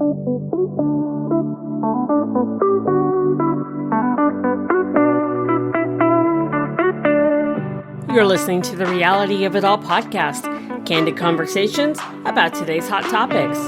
You're listening to the Reality of It All podcast, candid conversations about today's hot topics.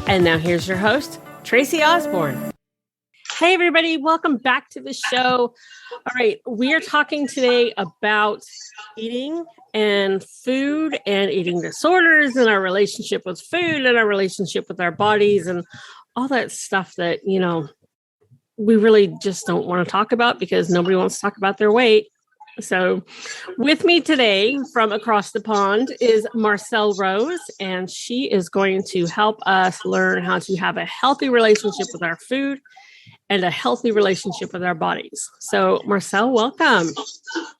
And now here's your host, Tracy Osborne. Hey, everybody. Welcome back to the show. All right. We are talking today about eating and food and eating disorders and our relationship with food and our relationship with our bodies and all that stuff that, we really just don't want to talk about because nobody wants to talk about their weight. So with me today from across the pond is Marcelle Rose, and she is going to help us learn how to have a healthy relationship with our food and a healthy relationship with our bodies. So Marcelle, welcome.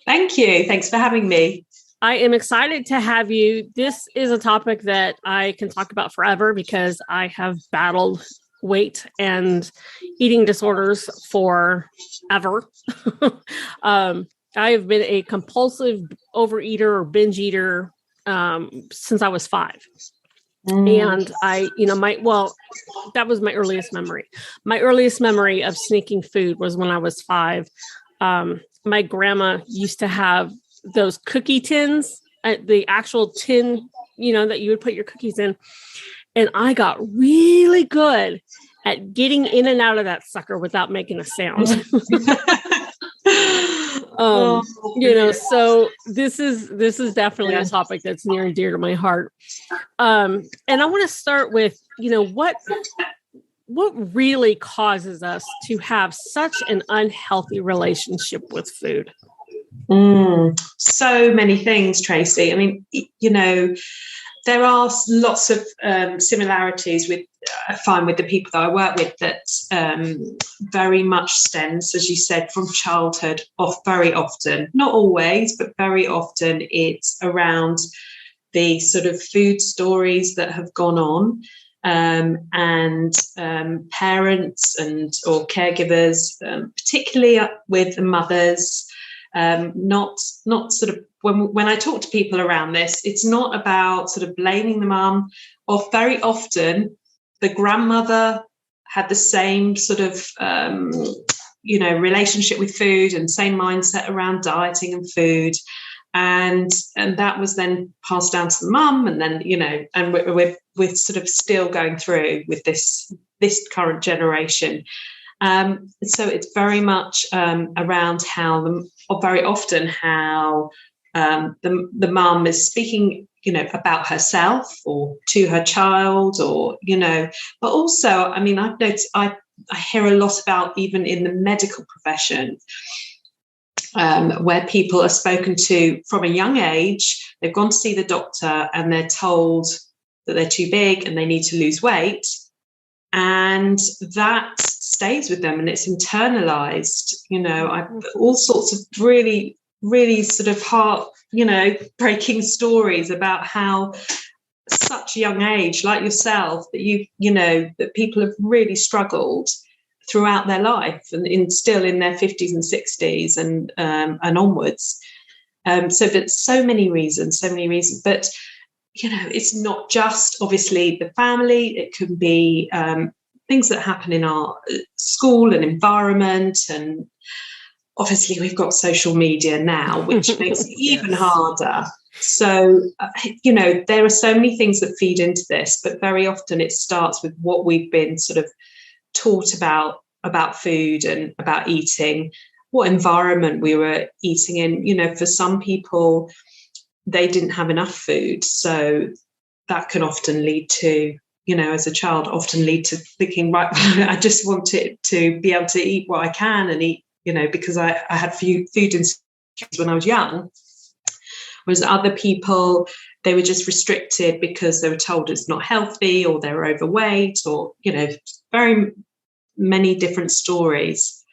Thank you. Thanks for having me. I am excited to have you. This is a topic that I can talk about forever because I have battled weight and eating disorders forever. I have been a compulsive overeater or binge eater since I was 5. And that was my earliest memory. My earliest memory of sneaking food was when I was 5. My grandma used to have those cookie tins, the actual tin, that you would put your cookies in. And I got really good at getting in and out of that sucker without making a sound. So this is definitely a topic that's near and dear to my heart. And I want to start with, what really causes us to have such an unhealthy relationship with food? So many things, Tracy. I mean, there are lots of similarities I find with the people that I work with that very much stems, as you said, from childhood. Very often, not always, but very often, it's around the sort of food stories that have gone on, and parents or caregivers, particularly with the mothers. Not sort of when I talk to people around this, it's not about sort of blaming the mum. Or very often, the grandmother had the same sort of relationship with food and same mindset around dieting and food, and that was then passed down to the mum, and then and we're sort of still going through with this current generation. So it's very much around how very often how the mum is speaking, about herself or to her child, or but also, I mean, I've noticed I hear a lot about, even in the medical profession, where people are spoken to from a young age. They've gone to see the doctor and they're told that they're too big and they need to lose weight. And that stays with them and it's internalized. All sorts of really, really sort of heart, breaking stories about how such a young age, like yourself, that that people have really struggled throughout their life and still in their 50s and 60s and onwards. So there's so many reasons, but it's not just obviously the family. It can be things that happen in our school and environment. And obviously we've got social media now, which makes it even harder. So, there are so many things that feed into this, but very often it starts with what we've been sort of taught about food and about eating, what environment we were eating in. For some people, they didn't have enough food. So that can often lead to, as a child, thinking, right, I just want to be able to eat what I can and eat, because I had food insecurities when I was young. Whereas other people, they were just restricted because they were told it's not healthy, or they were overweight, or, very many different stories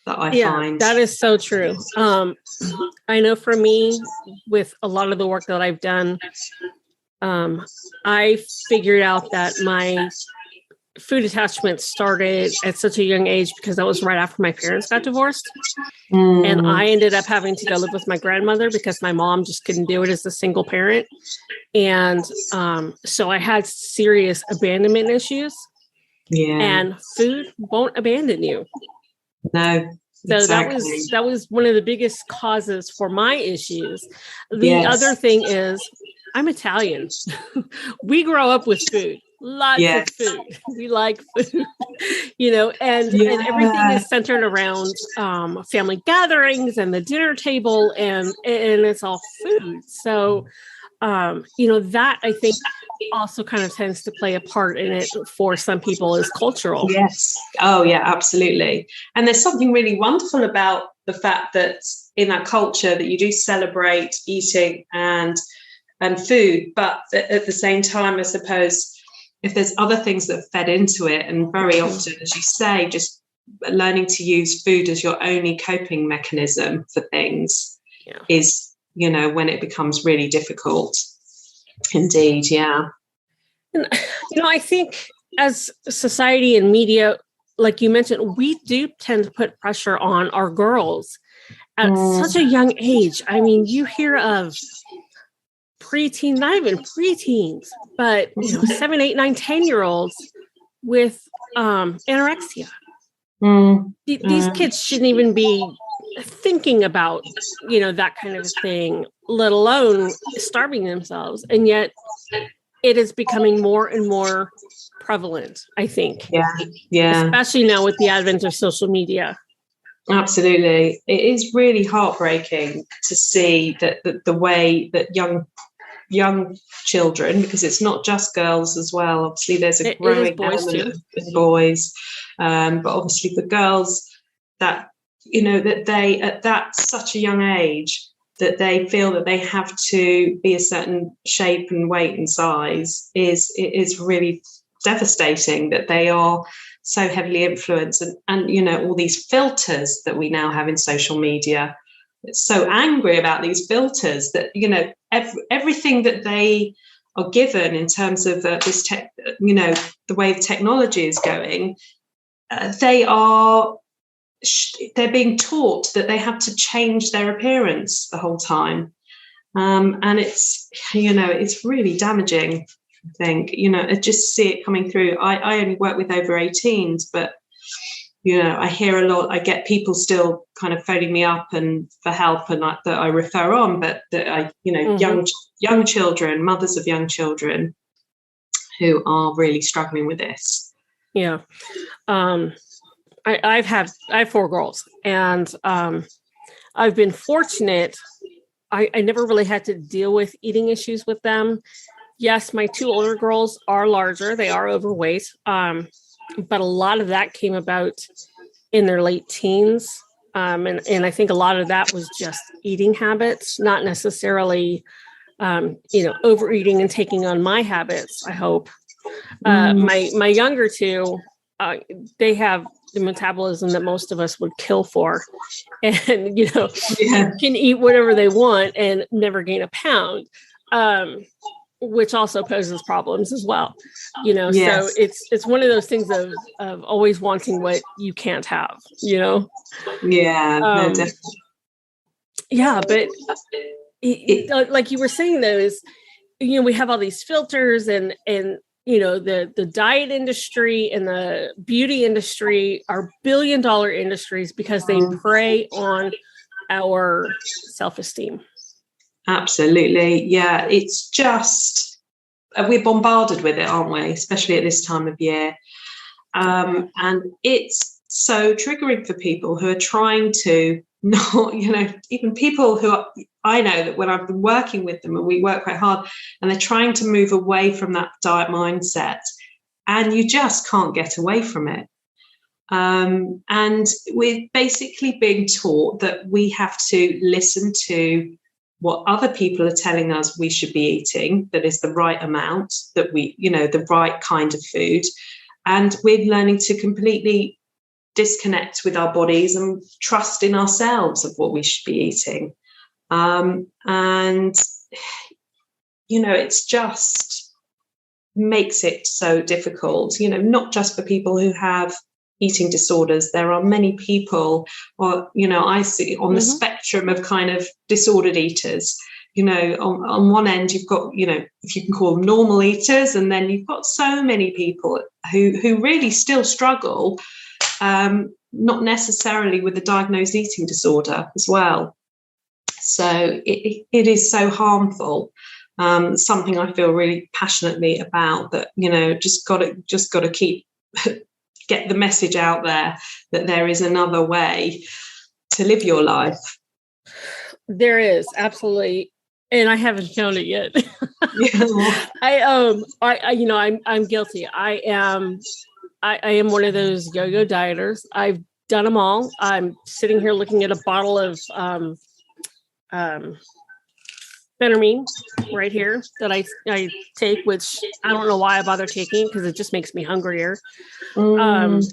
that I find. That is so true. I know for me, with a lot of the work that I've done, I figured out that my food attachment started at such a young age because that was right after my parents got divorced. And I ended up having to go live with my grandmother because my mom just couldn't do it as a single parent. And so I had serious abandonment issues. Yeah. And food won't abandon you. No. So exactly. that was one of the biggest causes for my issues. The other thing is I'm Italian. We grow up with food. Lots of food. We like food, and everything is centered around family gatherings and the dinner table, and it's all food. So, that I think also kind of tends to play a part in it for some people is cultural. Yes. Oh, yeah, absolutely. And there's something really wonderful about the fact that in that culture that you do celebrate eating and food, but at the same time, I suppose, if there's other things that fed into it, and very often, as you say, just learning to use food as your only coping mechanism for things is, when it becomes really difficult. Indeed, yeah. And, I think as society and media, like you mentioned, we do tend to put pressure on our girls at such a young age. I mean, you hear of preteen, not even preteens, but 7, 8, 9, 10-year-olds with anorexia. These kids shouldn't even be thinking about that kind of thing, let alone starving themselves, and yet it is becoming more and more prevalent, I think. Yeah, especially now with the advent of social media. Absolutely. It is really heartbreaking to see that the way that young children, because it's not just girls as well, obviously there's a growing element of boys, but obviously the girls, that that they at that such a young age that they feel that they have to be a certain shape and weight and size is really devastating, that they are so heavily influenced, and all these filters that we now have in social media. It's so angry about these filters that everything that they are given in terms of this the way the technology is going, they're being taught that they have to change their appearance the whole time, and it's it's really damaging. I think I just see it coming through. I only work with over 18s, but I hear a lot. I get people still kind of phoning me up and for help, and that I refer on, but that I young children, mothers of young children, who are really struggling with this. Yeah. I have 4 girls, and I've been fortunate. I never really had to deal with eating issues with them. Yes, my 2 older girls are larger. They are overweight. But a lot of that came about in their late teens. And I think a lot of that was just eating habits, not necessarily, overeating and taking on my habits, I hope. My younger 2, they have the metabolism that most of us would kill for, and can eat whatever they want and never gain a pound, which also poses problems as well. So it's one of those things of always wanting what you can't have. No, definitely. But like you were saying, though, is we have all these filters and the diet industry and the beauty industry are billion-dollar industries because they prey on our self-esteem. Absolutely. Yeah. It's just, we're bombarded with it, aren't we? Especially at this time of year. And it's so triggering for people who are trying to not, even people who I know that when I've been working with them and we work quite hard and they're trying to move away from that diet mindset, and you just can't get away from it. And we're basically being taught that we have to listen to what other people are telling us we should be eating, that is the right amount, that we, the right kind of food. And we're learning to completely disconnect with our bodies and trust in ourselves of what we should be eating. And it's just makes it so difficult, not just for people who have eating disorders. There are many people, or, I see on the spectrum of kind of disordered eaters. On one end, you've got, if you can call them normal eaters, and then you've got so many people who really still struggle, not necessarily with a diagnosed eating disorder as well. So it is so harmful. Something I feel really passionately about, that, just got to keep get the message out there that there is another way to live your life. There is, absolutely. And I haven't found it yet. I'm guilty. I am one of those yo-yo dieters. I've done them all. I'm sitting here looking at a bottle of Phentermine right here that I take, which I don't know why I bother taking, because it just makes me hungrier. And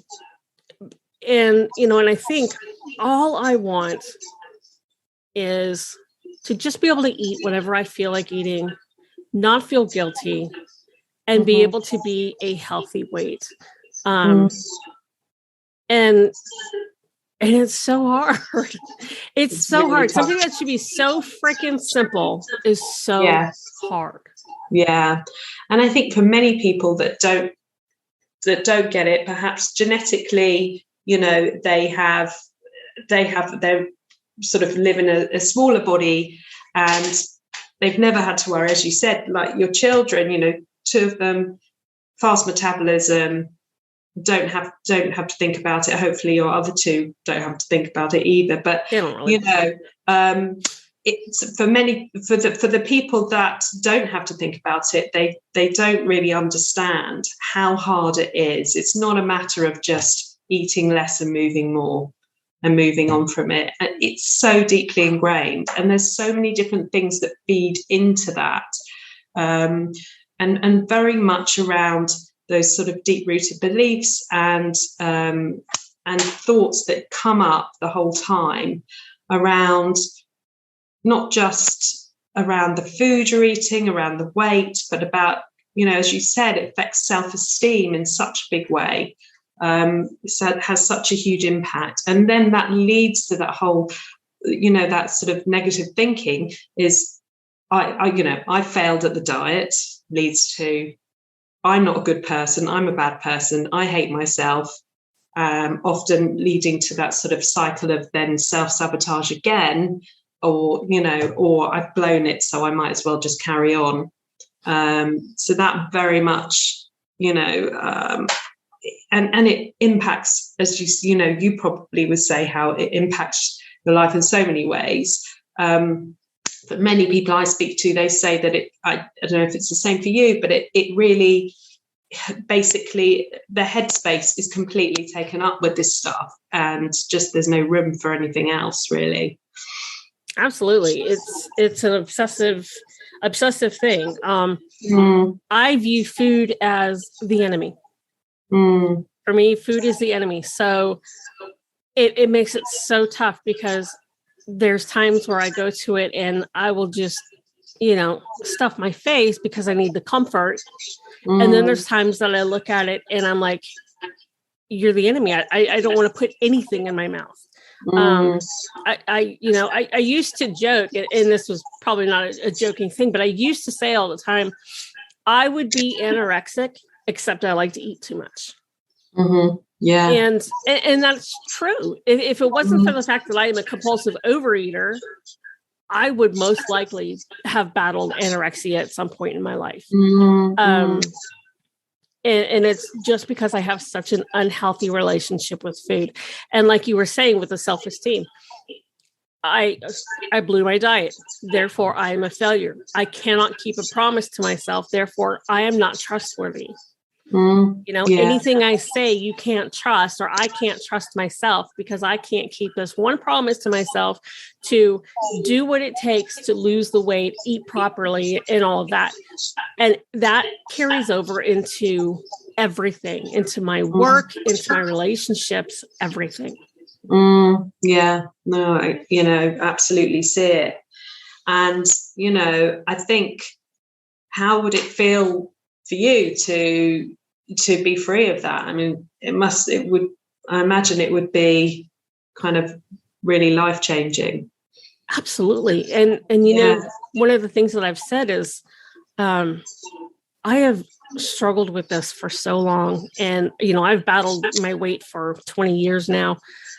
I think all I want is to just be able to eat whatever I feel like eating, not feel guilty, and be able to be a healthy weight. And it's so hard. It's so really hard. Tough. Something that should be so freaking simple is so hard. Yeah. And I think for many people that don't get it, perhaps genetically, they sort of live in a smaller body, and they've never had to worry, as you said, like your children, 2 of them, fast metabolism, don't have to think about it. Hopefully your other 2 don't have to think about it either. But really. It's for the people that don't have to think about it, they don't really understand how hard it is. It's not a matter of just eating less and moving more and moving on from it. It's so deeply ingrained, and there's so many different things that feed into that, and very much around those sort of deep-rooted beliefs and thoughts that come up the whole time around, not just around the food you're eating, around the weight, but about, as you said, it affects self-esteem in such a big way. So it has such a huge impact. And then that leads to that whole, that sort of negative thinking is, I failed at the diet, leads to, I'm not a good person, I'm a bad person, I hate myself, often leading to that sort of cycle of then self-sabotage again, or I've blown it, so I might as well just carry on. So that very much, and it impacts, as you probably would say, how it impacts your life in so many ways. But many people I speak to, they say that I don't know if it's the same for you, but it really, basically, the headspace is completely taken up with this stuff, and just there's no room for anything else, really. Absolutely. It's an obsessive thing. I view food as the enemy. For me, food is the enemy. So it makes it so tough, because there's times where I go to it and I will just, stuff my face because I need the comfort. And then there's times that I look at it and I'm like, you're the enemy. I don't want to put anything in my mouth. I used to joke, and this was probably not a joking thing, but I used to say all the time, I would be anorexic, except I like to eat too much. Yeah. And that's true. If it wasn't for the fact that I am a compulsive overeater, I would most likely have battled anorexia at some point in my life. And it's just because I have such an unhealthy relationship with food. And like you were saying, with the self-esteem, I blew my diet. Therefore, I am a failure. I cannot keep a promise to myself. Therefore, I am not trustworthy. Anything I say, you can't trust, or I can't trust myself, because I can't keep this one promise to myself to do what it takes to lose the weight, eat properly, and all of that. And that carries over into everything, into my work, into my relationships, everything. Yeah, no, I absolutely see it. And, I think how would it feel for you to be free of that? I mean, I imagine it would be kind of really life-changing. Absolutely. And you know, one of the things that I've said is I have struggled with this for so long. And, you know, I've battled my weight for 20 years now.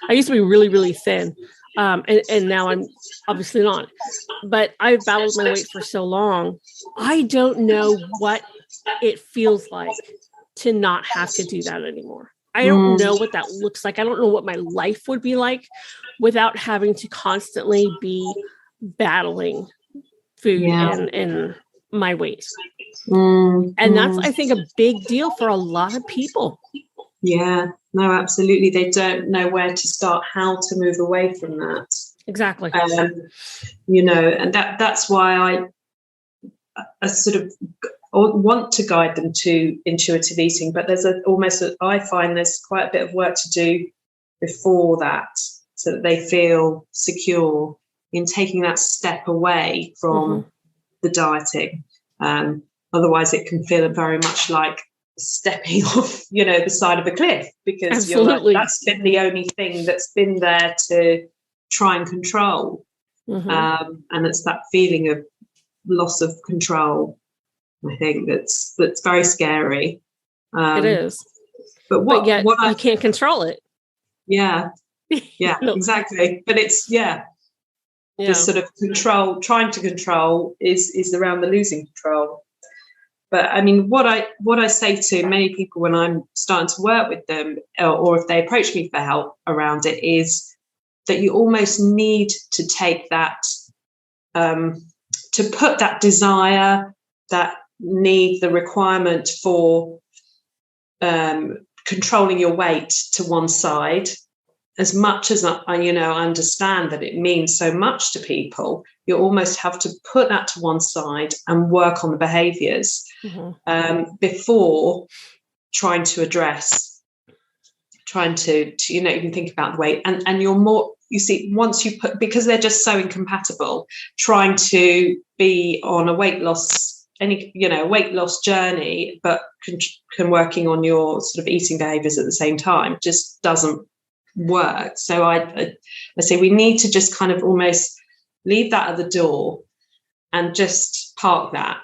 I used to be really, really thin. And now I'm obviously not. But I've battled my weight for so long. I don't know what it feels like to not have to do that anymore. I don't know what that looks like. I don't know what my life would be like without having to constantly be battling food and my weight. And that's, I think, a big deal for a lot of people. Yeah, no, absolutely. They don't know where to start, how to move away from that. Exactly. You know, and that's why I sort of want to guide them to intuitive eating, but there's I find there's quite a bit of work to do before that, so that they feel secure in taking that step away from the dieting. Otherwise, it can feel very much like stepping off, you know, the side of a cliff, because you're like, that's been the only thing that's been there to try and control. And it's that feeling of loss of control, I think, that's very scary. It is. But yet you can't control it. Yeah. Yeah, exactly. But it's, the sort of trying to control is around the losing control. But I mean, what I say to many people when I'm starting to work with them, or if they approach me for help around it, is that you almost need to take that, to put that desire, that need, the requirement for controlling your weight to one side. As much as I understand that it means so much to people, you almost have to put that to one side and work on the behaviours before trying to even think about the weight. And you're more, you see, once you because they're just so incompatible, trying to be on a weight loss journey, but can working on your sort of eating behaviours at the same time just doesn't work. So I say we need to just kind of almost leave that at the door and just park that,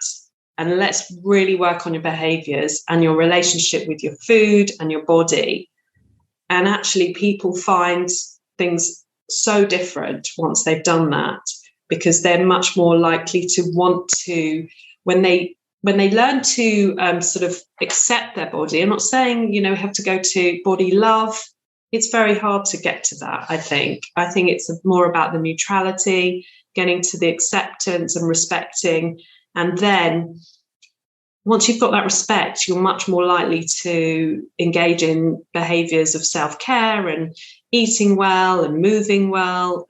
and let's really work on your behaviors and your relationship with your food and your body. And actually people find things so different once they've done that, because they're much more likely to want to, when they learn to sort of accept their body. I'm not saying, have to go to body love. It's very hard to get to that, I think. I think it's more about the neutrality, getting to the acceptance and respecting. And then once you've got that respect, you're much more likely to engage in behaviours of self-care and eating well and moving well,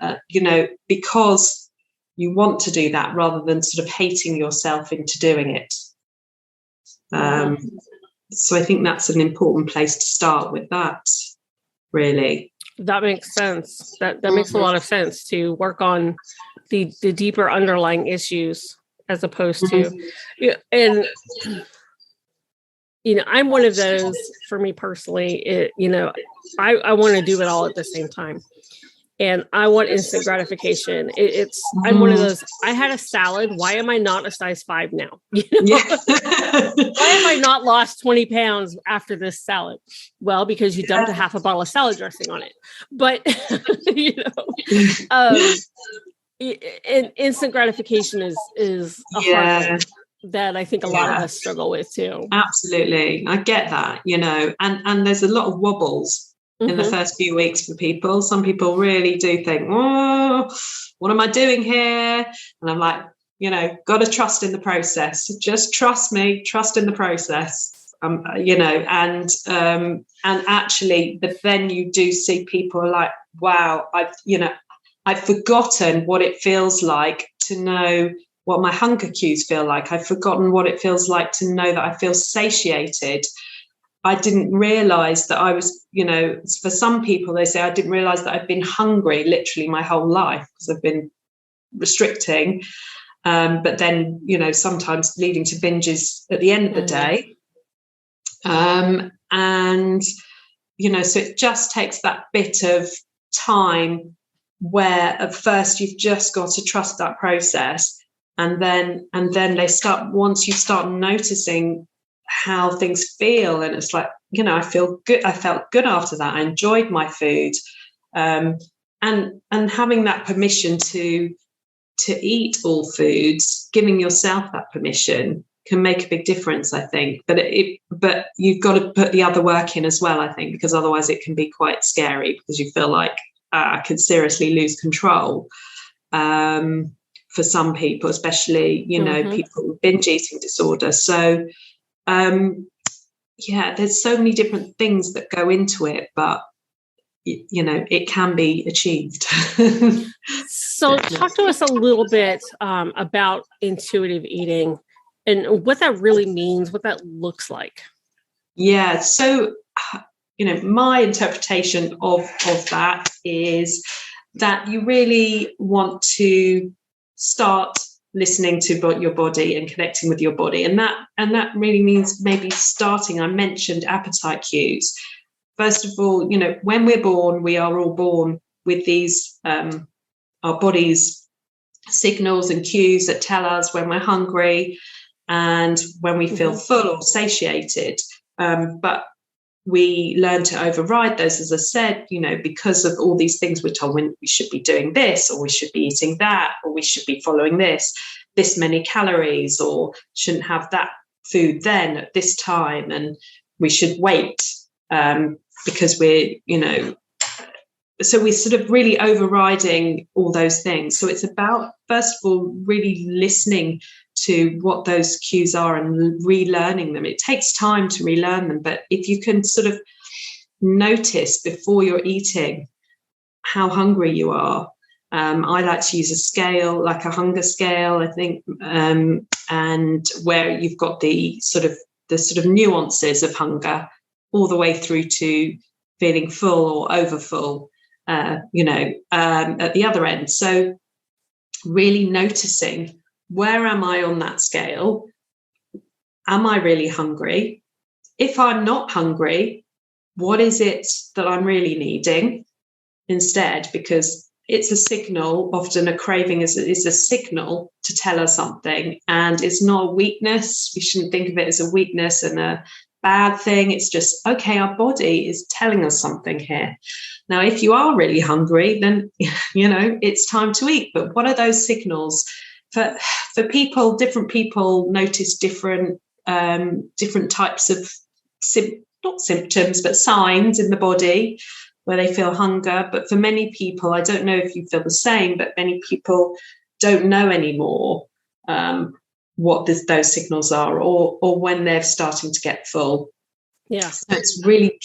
because you want to do that rather than sort of hating yourself into doing it. So I think that's an important place to start with that. Really, that makes sense. That makes a lot of sense, to work on the deeper underlying issues as opposed to, and I'm one of those. For me personally, I want to do it all at the same time, and I want instant gratification. I'm one of those. I had a salad. Why am I not a size 5 now? Why have I not lost 20 pounds after this salad? Well, because you dumped a half a bottle of salad dressing on it. But, and instant gratification is a hard one that I think a lot of us struggle with too. Absolutely. I get that, and there's a lot of wobbles in the first few weeks for people. Some people really do think, what am I doing here? And I'm like, got to trust in the process. Just trust me, trust in the process, and actually, but then you do see people like, wow, I've forgotten what it feels like to know what my hunger cues feel like. I've forgotten what it feels like to know that I feel satiated. I didn't realize that I was, for some people, they say, I didn't realize that I've been hungry literally my whole life because I've been restricting. but then, sometimes leading to binges at the end of the day. And, so it just takes that bit of time where at first you've just got to trust that process. And then once you start noticing how things feel, and it's like, I feel good. I felt good after that. I enjoyed my food. And having that permission to eat all foods, giving yourself that permission can make a big difference, I think. But you've got to put the other work in as well, I think, because otherwise it can be quite scary, because you feel like I could seriously lose control. For some people, especially, people with binge eating disorder. So, there's so many different things that go into it, but it can be achieved. So talk to us a little bit about intuitive eating and what that really means, what that looks like. Yeah. So, my interpretation of that is that you really want to start listening to your body and connecting with your body. And that really means maybe starting, I mentioned appetite cues. First of all, when we're born, we are all born with these, our body's signals and cues that tell us when we're hungry and when we feel full or satiated. But we learn to override those, as I said, because of all these things we're told, when we should be doing this, or we should be eating that, or we should be following this many calories, or shouldn't have that food then at this time, and we should wait because we're, so we're sort of really overriding all those things. So it's about, first of all, really listening to what those cues are and relearning them. It takes time to relearn them, but if you can sort of notice before you're eating how hungry you are. I like to use a scale, like a hunger scale, I think, and where you've got the sort of nuances of hunger all the way through to feeling full or overfull, at the other end. So really noticing, where am I on that scale? Am I really hungry? If I'm not hungry, what is it that I'm really needing instead? Because it's a signal. Often a craving is a signal to tell us something, and it's not a weakness. We shouldn't think of it as a weakness and a bad thing. It's just, okay, our body is telling us something here. Now, if you are really hungry, then, it's time to eat. But what are those signals? For people, different people notice different types of, not symptoms, but signs in the body where they feel hunger. But for many people, I don't know if you feel the same, but many people don't know anymore what those signals are, or when they're starting to get full. Yeah. So it's really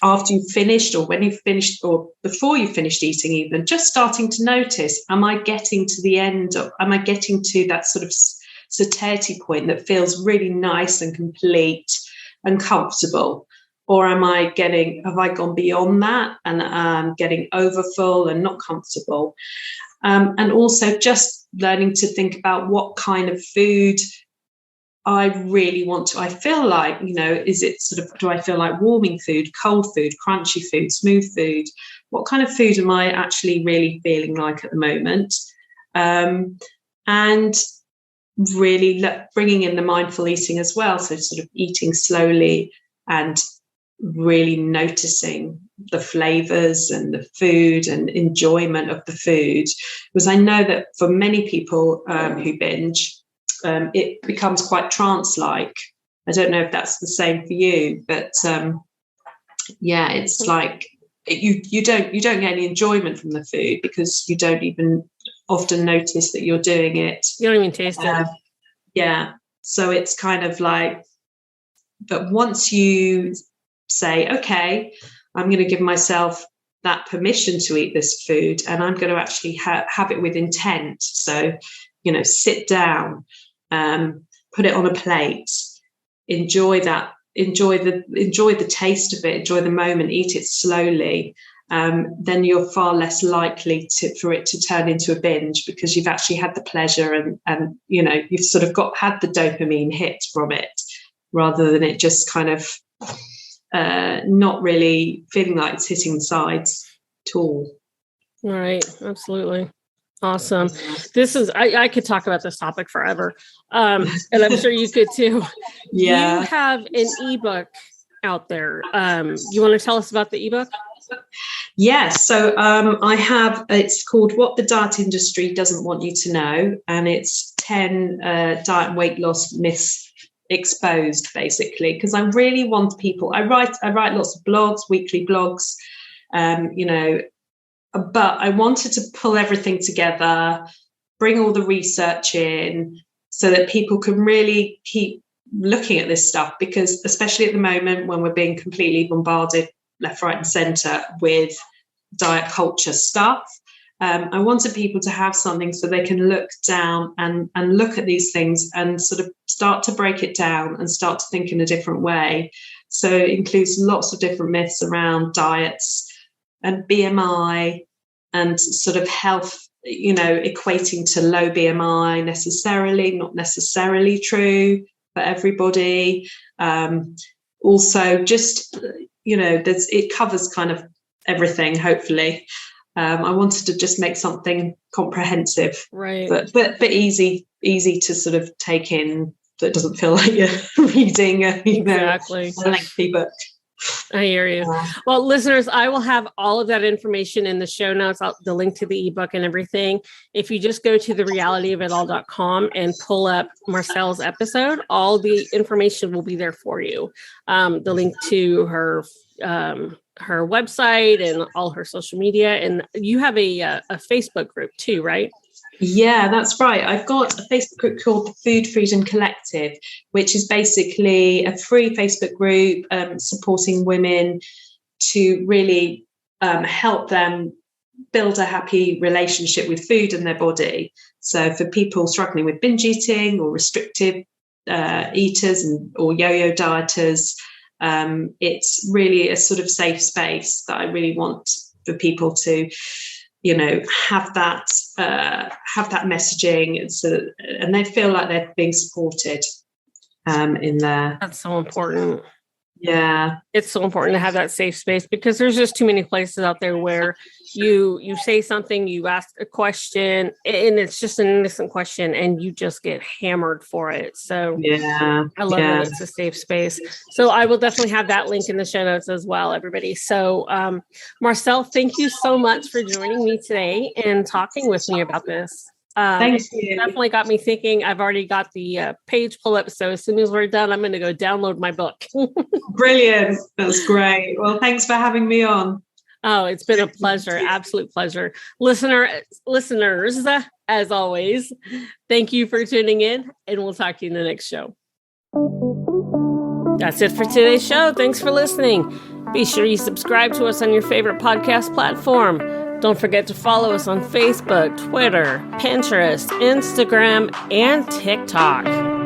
after you've finished, or when you've finished, or before you've finished eating, even just starting to notice, am I getting to the end, or am I getting to that sort of satiety point that feels really nice and complete and comfortable? Or have I gone beyond that and getting overfull and not comfortable? And also just learning to think about what kind of food I really want to. I feel like, is it sort of, do I feel like warming food, cold food, crunchy food, smooth food? What kind of food am I actually really feeling like at the moment? And really bringing in the mindful eating as well. So sort of eating slowly and really noticing the flavors and the food and enjoyment of the food. Because I know that for many people who binge, it becomes quite trance-like. I don't know if that's the same for you, but it's like you don't get any enjoyment from the food because you don't even often notice that you're doing it. You don't even taste it. Yeah. So it's kind of like, but once you say, okay, I'm going to give myself that permission to eat this food, and I'm going to actually have it with intent. So, sit down, put it on a plate, enjoy that, enjoy the taste of it, enjoy the moment, eat it slowly, then you're far less likely for it to turn into a binge, because you've actually had the pleasure and you've sort of had the dopamine hit from it, rather than it just kind of not really feeling like it's hitting the sides at all. Right. Absolutely. Awesome. This is, I could talk about this topic forever. And I'm sure you could too. Yeah. You have an ebook out there. You want to tell us about the ebook? Yes. So I have, it's called What the Diet Industry Doesn't Want You to Know. And it's 10 diet and weight loss myths exposed, basically, because I really want people, I write lots of blogs, weekly blogs, but I wanted to pull everything together, bring all the research in, so that people can really keep looking at this stuff, because especially at the moment when we're being completely bombarded left, right and centre with diet culture stuff, I wanted people to have something so they can look down and look at these things and sort of start to break it down and start to think in a different way. So it includes lots of different myths around diets and BMI and sort of health, equating to low BMI necessarily, not necessarily true for everybody. Also, just, it covers kind of everything, hopefully. I wanted to just make something comprehensive, right, but easy to sort of take in, so it doesn't feel like you're reading a lengthy book. I hear you. Well, listeners, I will have all of that information in the show notes, the link to the ebook and everything. If you just go to therealityofitall.com and pull up Marcelle's episode, all the information will be there for you. The link to her website and all her social media. And you have a Facebook group too, right? Yeah, that's right. I've got a Facebook group called the Food Freedom Collective, which is basically a free Facebook group supporting women to really help them build a happy relationship with food and their body. So for people struggling with binge eating or restrictive eaters or yo-yo dieters, it's really a sort of safe space that I really want for people to have that messaging, and they feel like they're being supported in there. That's so important. Yeah, it's so important to have that safe space, because there's just too many places out there where you say something, you ask a question, and it's just an innocent question, and you just get hammered for it. So yeah, I love that it's a safe space. So I will definitely have that link in the show notes as well, everybody. So Marcelle, thank you so much for joining me today and talking with me about this. Thank you. Definitely got me thinking. I've already got the page pull up. So as soon as we're done, I'm going to go download my book. Brilliant. That's great. Well, thanks for having me on. Oh, it's been a pleasure. Absolute pleasure. Listeners, as always, thank you for tuning in, and we'll talk to you in the next show. That's it for today's show. Thanks for listening. Be sure you subscribe to us on your favorite podcast platform. Don't forget to follow us on Facebook, Twitter, Pinterest, Instagram, and TikTok.